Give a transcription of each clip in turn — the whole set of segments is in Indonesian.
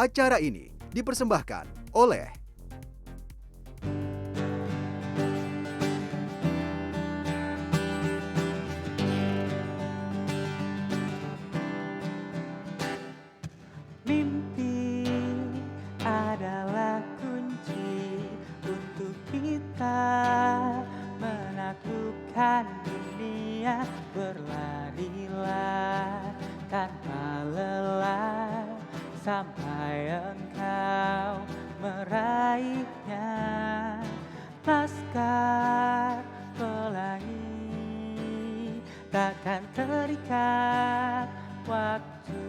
Acara ini dipersembahkan oleh Mimpi adalah kunci untuk kita menaklukkan dunia. Berlarilah tanpa lelah sampai engkau meraihnya. Laskar pelangi takkan terikat waktu.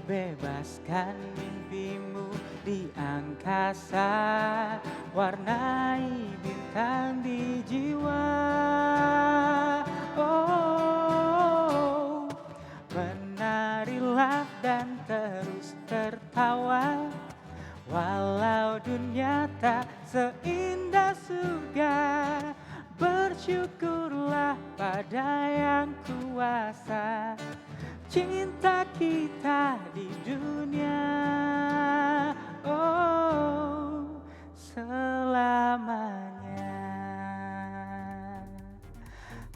Bebaskan mimpimu di angkasa, warnai bintang di jiwa. Oh, menarilah dan terus tertawa, walau dunia tak seindah surga. Bersyukurlah pada yang kuasa, cinta kita di dunia, oh, selamanya.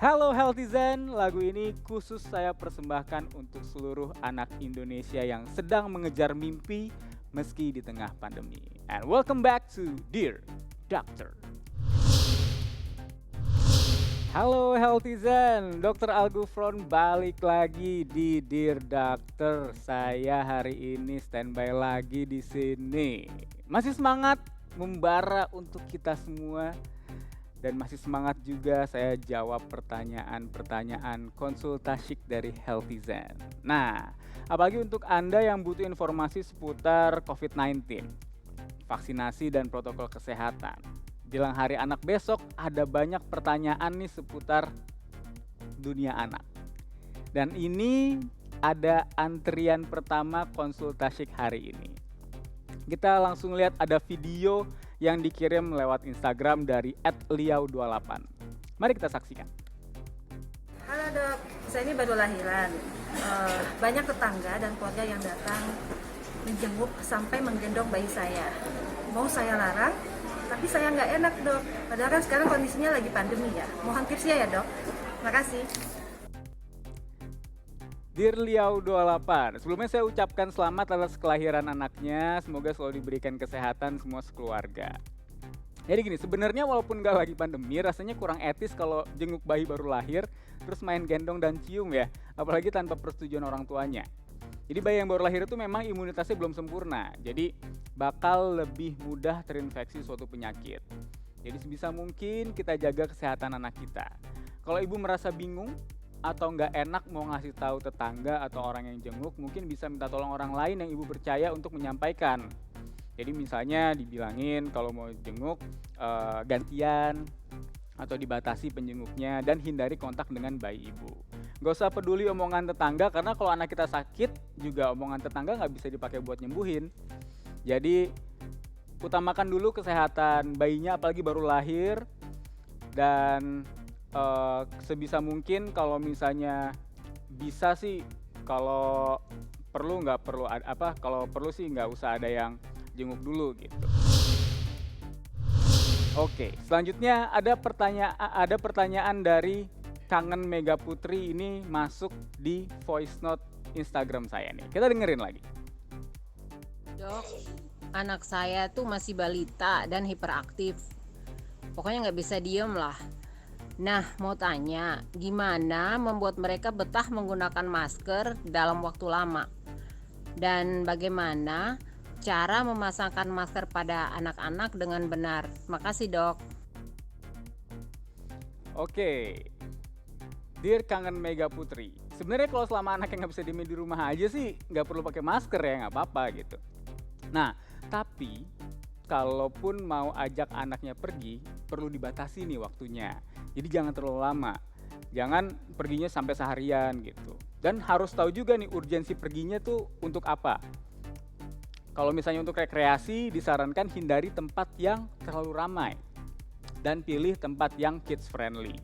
Halo Healthyzen, lagu ini khusus saya persembahkan untuk seluruh anak Indonesia yang sedang mengejar mimpi meski di tengah pandemi. And welcome back to Dear Doctor. Halo Healthyzen, Dr. Algufron balik lagi di Dear Doctor. Saya hari ini standby lagi di sini. Masih semangat membara untuk kita semua dan masih semangat juga saya jawab pertanyaan-pertanyaan konsultasik dari Healthyzen. Nah, apalagi untuk Anda yang butuh informasi seputar COVID-19, vaksinasi dan protokol kesehatan. Jelang Hari Anak besok ada banyak pertanyaan nih seputar dunia anak. Dan ini ada antrian pertama konsultasik hari ini. Kita langsung lihat ada video yang dikirim lewat Instagram dari @liau28. Mari kita saksikan. Halo dok, saya ini baru lahiran. Banyak tetangga dan keluarga yang datang menjenguk sampai menggendong bayi saya. Mau saya larang? Tapi saya nggak enak dok, padahal kan sekarang kondisinya lagi pandemi ya. Mohon tipsnya ya dok. Makasih. Dear Liau28, sebelumnya saya ucapkan selamat atas kelahiran anaknya. Semoga selalu diberikan kesehatan semua sekeluarga. Jadi gini, sebenarnya walaupun nggak lagi pandemi, rasanya kurang etis kalau jenguk bayi baru lahir, terus main gendong dan cium ya, apalagi tanpa persetujuan orang tuanya. Jadi bayi yang baru lahir itu memang imunitasnya belum sempurna, jadi bakal lebih mudah terinfeksi suatu penyakit. Jadi sebisa mungkin kita jaga kesehatan anak kita. Kalau ibu merasa bingung atau nggak enak mau ngasih tahu tetangga atau orang yang jenguk, mungkin bisa minta tolong orang lain yang ibu percaya untuk menyampaikan. Jadi misalnya dibilangin kalau mau jenguk gantian atau dibatasi penjenguknya dan hindari kontak dengan bayi ibu. Gak usah peduli omongan tetangga karena kalau anak kita sakit juga omongan tetangga nggak bisa dipakai buat nyembuhin. Jadi utamakan dulu kesehatan bayinya apalagi baru lahir dan sebisa mungkin kalau misalnya bisa sih kalau perlu sih nggak usah ada yang jenguk dulu gitu. Oke, selanjutnya ada pertanyaan dari Kangen Mega Putri, ini masuk di voice note Instagram saya nih. Kita dengerin lagi. Dok, anak saya tuh masih balita dan hiperaktif. Pokoknya nggak bisa diem lah. Nah, mau tanya, gimana membuat mereka betah menggunakan masker dalam waktu lama? Dan bagaimana cara memasangkan masker pada anak-anak dengan benar? Makasih dok. Oke, Dear Kangen Mega Putri, sebenarnya kalau selama anaknya nggak bisa diem di rumah aja sih nggak perlu pakai masker ya, nggak apa-apa gitu. Nah, tapi kalaupun mau ajak anaknya pergi, perlu dibatasi nih waktunya. Jadi jangan terlalu lama, jangan perginya sampai seharian gitu. Dan harus tahu juga nih urgensi perginya tuh untuk apa. Kalau misalnya untuk rekreasi, disarankan hindari tempat yang terlalu ramai dan pilih tempat yang kids friendly.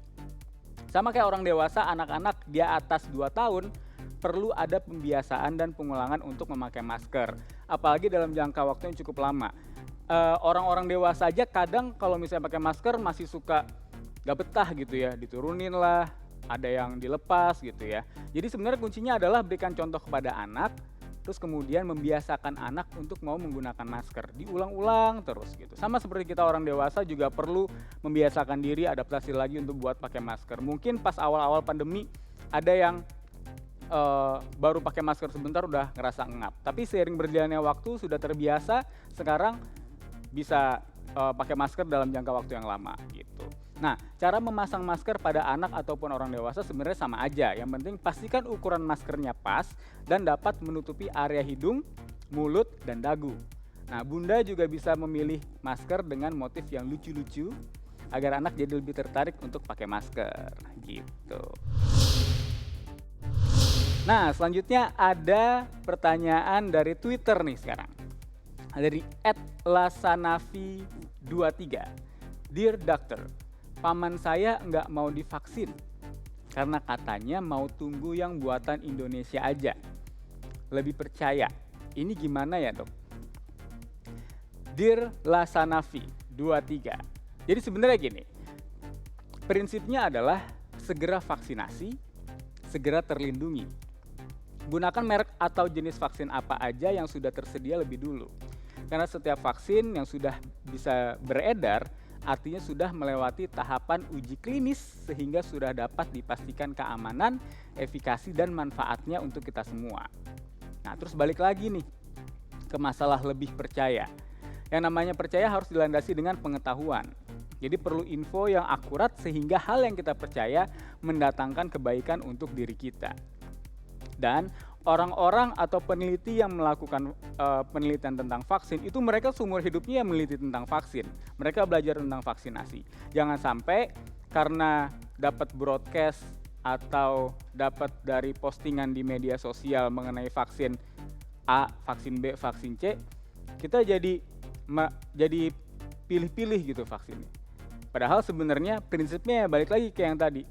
Sama kayak orang dewasa, anak-anak di atas 2 tahun perlu ada pembiasaan dan pengulangan untuk memakai masker. Apalagi dalam jangka waktu yang cukup lama. Orang-orang dewasa aja kadang kalau misalnya pakai masker masih suka gak betah gitu ya, diturunin lah, ada yang dilepas gitu ya. Jadi sebenarnya kuncinya adalah berikan contoh kepada anak, terus kemudian membiasakan anak untuk mau menggunakan masker. Diulang-ulang terus gitu. Sama seperti kita orang dewasa juga perlu membiasakan diri, adaptasi lagi untuk buat pakai masker. Mungkin pas awal-awal pandemi ada yang baru pakai masker sebentar udah ngerasa ngap. Tapi seiring berjalannya waktu sudah terbiasa, sekarang bisa pakai masker dalam jangka waktu yang lama gitu. Nah, cara memasang masker pada anak ataupun orang dewasa sebenarnya sama aja. Yang penting pastikan ukuran maskernya pas dan dapat menutupi area hidung, mulut, dan dagu. Nah, Bunda juga bisa memilih masker dengan motif yang lucu-lucu agar anak jadi lebih tertarik untuk pakai masker gitu. Nah, selanjutnya ada pertanyaan dari Twitter nih sekarang. Dari @lasanavi23. Dear Doctor, paman saya nggak mau divaksin karena katanya mau tunggu yang buatan Indonesia aja. Lebih percaya. Ini gimana ya, Dok? Dear Lasanavi23. Jadi sebenarnya gini. Prinsipnya adalah segera vaksinasi, segera terlindungi. Gunakan merek atau jenis vaksin apa aja yang sudah tersedia lebih dulu. Karena setiap vaksin yang sudah bisa beredar artinya sudah melewati tahapan uji klinis sehingga sudah dapat dipastikan keamanan, efikasi, dan manfaatnya untuk kita semua. Nah, terus balik lagi nih ke masalah lebih percaya. Yang namanya percaya harus dilandasi dengan pengetahuan. Jadi perlu info yang akurat sehingga hal yang kita percaya mendatangkan kebaikan untuk diri kita. Dan orang-orang atau peneliti yang melakukan penelitian tentang vaksin itu mereka seumur hidupnya meneliti tentang vaksin. Mereka belajar tentang vaksinasi. Jangan sampai karena dapat broadcast atau dapat dari postingan di media sosial mengenai vaksin A, vaksin B, vaksin C, kita jadi pilih-pilih gitu vaksinnya. Padahal sebenarnya prinsipnya balik lagi ke yang tadi.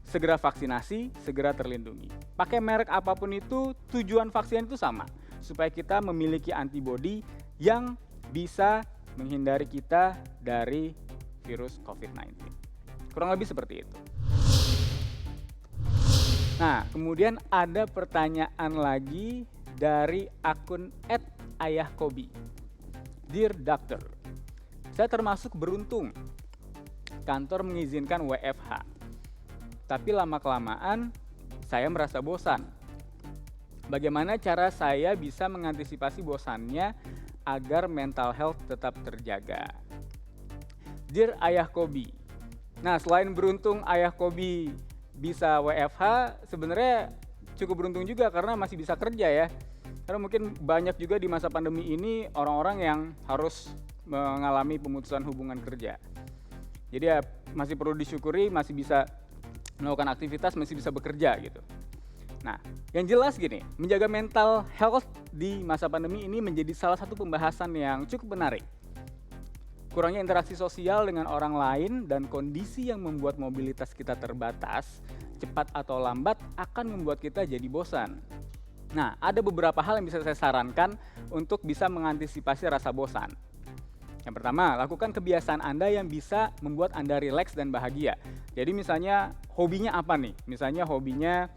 Segera vaksinasi, segera terlindungi. Pakai merek apapun itu, tujuan vaksin itu sama. Supaya kita memiliki antibodi yang bisa menghindari kita dari virus COVID-19. Kurang lebih seperti itu. Nah, kemudian ada pertanyaan lagi dari akun @ayahkobi. Dear Doctor, saya termasuk beruntung. Kantor mengizinkan WFH. Tapi lama-kelamaan saya merasa bosan. Bagaimana cara saya bisa mengantisipasi bosannya agar mental health tetap terjaga? Dear Ayah Kobi. Nah, selain beruntung Ayah Kobi bisa WFH, sebenarnya cukup beruntung juga karena masih bisa kerja ya. Karena mungkin banyak juga di masa pandemi ini orang-orang yang harus mengalami pemutusan hubungan kerja. Jadi ya masih perlu disyukuri, masih bisa melakukan aktivitas, masih bisa bekerja gitu. Nah, yang jelas gini, menjaga mental health di masa pandemi ini menjadi salah satu pembahasan yang cukup menarik. Kurangnya interaksi sosial dengan orang lain dan kondisi yang membuat mobilitas kita terbatas, cepat atau lambat akan membuat kita jadi bosan. Nah, ada beberapa hal yang bisa saya sarankan untuk bisa mengantisipasi rasa bosan. Yang pertama, lakukan kebiasaan Anda yang bisa membuat Anda rileks dan bahagia. Jadi misalnya hobinya apa nih? Misalnya hobinya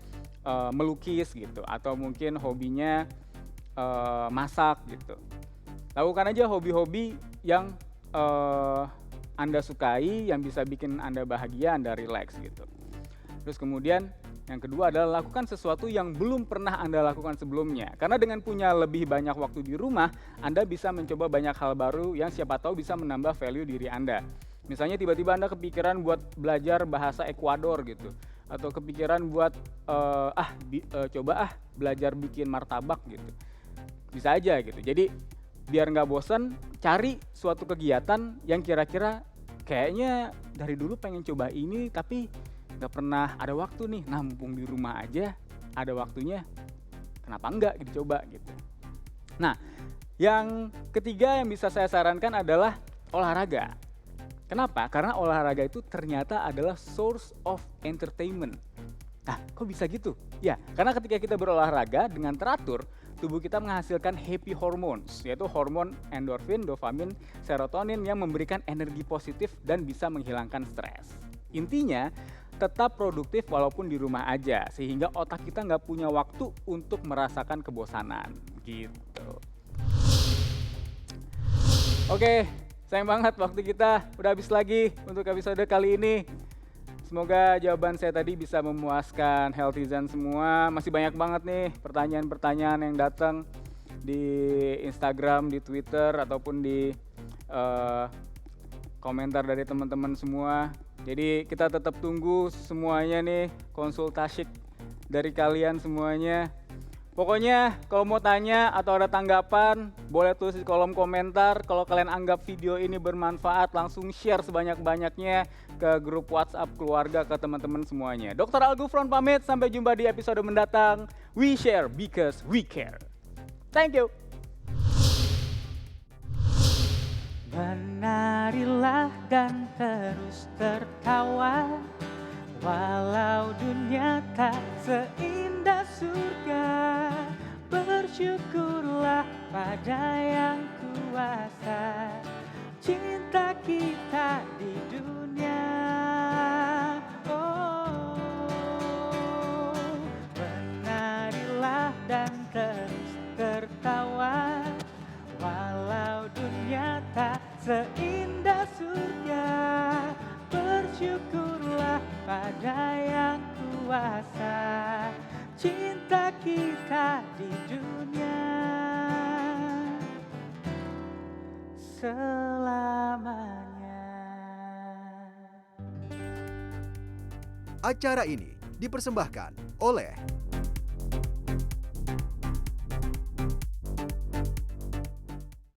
melukis gitu, atau mungkin hobinya masak gitu. Lakukan aja hobi-hobi yang Anda sukai, yang bisa bikin Anda bahagia, Anda rileks gitu. Terus kemudian yang kedua adalah lakukan sesuatu yang belum pernah Anda lakukan sebelumnya. Karena dengan punya lebih banyak waktu di rumah, Anda bisa mencoba banyak hal baru yang siapa tahu bisa menambah value diri Anda. Misalnya tiba-tiba Anda kepikiran buat belajar bahasa Ekuador gitu. Atau kepikiran buat belajar bikin martabak gitu. Bisa aja gitu. Jadi biar nggak bosan, cari suatu kegiatan yang kira-kira kayaknya dari dulu pengen coba ini tapi nggak pernah ada waktu nih. Nah, mumpung di rumah aja ada waktunya, kenapa enggak dicoba gitu. Nah, yang ketiga yang bisa saya sarankan adalah olahraga. Kenapa? Karena olahraga itu ternyata adalah source of entertainment. Nah, kok bisa gitu? Ya, karena ketika kita berolahraga dengan teratur, tubuh kita menghasilkan happy hormones, yaitu hormon endorfin, dopamin, serotonin yang memberikan energi positif dan bisa menghilangkan stres. Intinya, tetap produktif walaupun di rumah aja, sehingga otak kita nggak punya waktu untuk merasakan kebosanan. Gitu. Oke, sayang banget waktu kita udah habis lagi untuk episode kali ini. Semoga jawaban saya tadi bisa memuaskan Healthyzen semua. Masih banyak banget nih pertanyaan-pertanyaan yang datang di Instagram, di Twitter, ataupun di komentar dari teman-teman semua. Jadi kita tetap tunggu semuanya nih, konsultasi dari kalian semuanya. Pokoknya kalau mau tanya atau ada tanggapan, boleh tulis di kolom komentar. Kalau kalian anggap video ini bermanfaat, langsung share sebanyak-banyaknya ke grup WhatsApp keluarga, ke teman-teman semuanya. Dr. Algufron pamit, sampai jumpa di episode mendatang. We share because we care. Thank you. Menarilah dan terus tertawa, walau dunia tak seindah surga. Bersyukurlah pada yang kuasa, cinta kita di dunia. Oh, menarilah dan terus tertawa, walau dunia tak seindah surga. Bersyukurlah pada yang kuasa, cinta kita di dunia selamanya. Acara ini dipersembahkan oleh